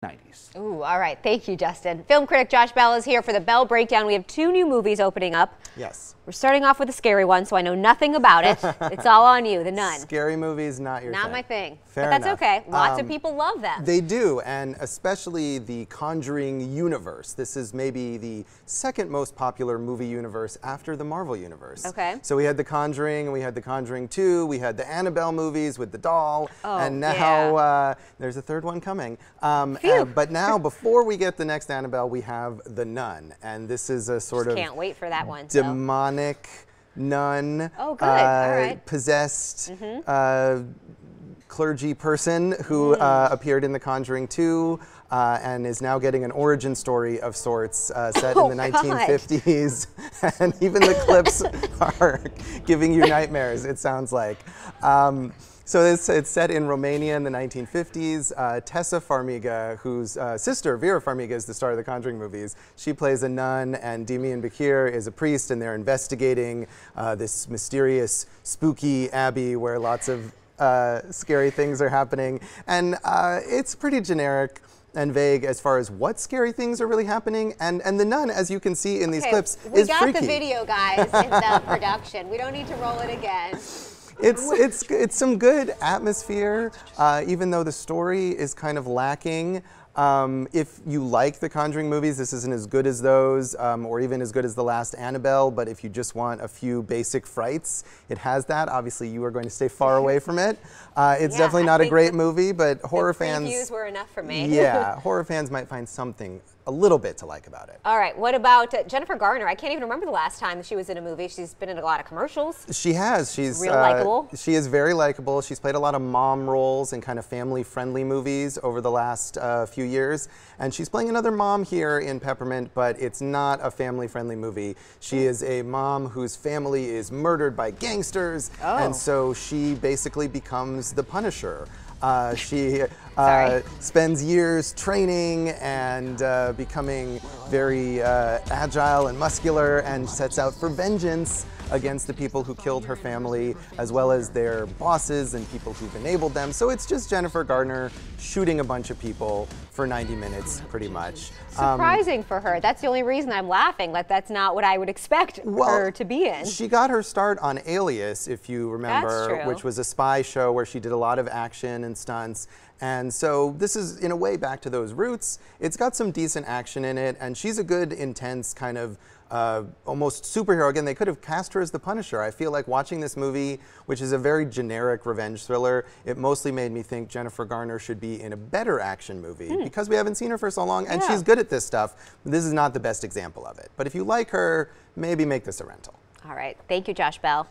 90s. Ooh, all right. Thank you, Justin. Film critic Josh Bell is here for the Bell Breakdown. We have 2 new movies opening up. Yes. We're starting off with a scary one, so I know nothing about it. It's all on you, The Nun. Scary movies, not your thing. Not my thing. Fair but that's enough. okay. Lots of people love them. They do, and especially the Conjuring universe. This is maybe the second most popular movie universe after the Marvel universe. Okay. So we had The Conjuring, and we had The Conjuring 2, we had the Annabelle movies with the doll, and now there's a third one coming. But now, before we get the next Annabelle, we have The Nun, and this is a sort of can't wait for that one. Demonic nun, all right. possessed clergy person who appeared in The Conjuring 2 and is now getting an origin story of sorts set in the 1950s. And even the clips are giving you nightmares, it sounds like. So it's set in Romania in the 1950s. Tessa Farmiga, whose sister, Vera Farmiga, is the star of the Conjuring movies. She plays a nun, and Demian Bakir is a priest, and they're investigating this mysterious, spooky abbey where lots of scary things are happening. And it's pretty generic and vague as far as what scary things are really happening. And the nun, as you can see in these clips, is freaky. We got the video, guys, in the production. We don't need to roll it again. It's some good atmosphere, even though the story is kind of lacking. If you like the Conjuring movies, this isn't as good as those, or even as good as the last Annabelle, but if you just want a few basic frights, it has that. Obviously, you are going to stay far away from it. It's definitely not a great movie, but horror fans... The previews were enough for me. Yeah, horror fans might find something a little bit to like about it. All right, what about Jennifer Garner? I can't even remember the last time she was in a movie. She's been in a lot of commercials. She has. She's real likable. She is very likable. She's played a lot of mom roles in kind of family-friendly movies over the last few years. And she's playing another mom here in Peppermint, but it's not a family-friendly movie. She is a mom whose family is murdered by gangsters, and so she basically becomes the Punisher. She spends years training and becoming very agile and muscular, and sets out for vengeance against the people who killed her family, as well as their bosses and people who've enabled them. So it's just Jennifer Garner shooting a bunch of people for 90 minutes, pretty much. Surprising for her. That's the only reason I'm laughing. Like, that's not what I would expect her to be in. She got her start on Alias, if you remember, which was a spy show where she did a lot of action and stunts. And so this is, in a way, back to those roots. It's got some decent action in it, and she's a good, intense kind of almost superhero. Again, they could have cast her as the Punisher. I feel like watching this movie, which is a very generic revenge thriller, it mostly made me think Jennifer Garner should be in a better action movie because we haven't seen her for so long, and she's good at this stuff. This is not the best example of it. But if you like her, maybe make this a rental. All right. Thank you, Josh Bell.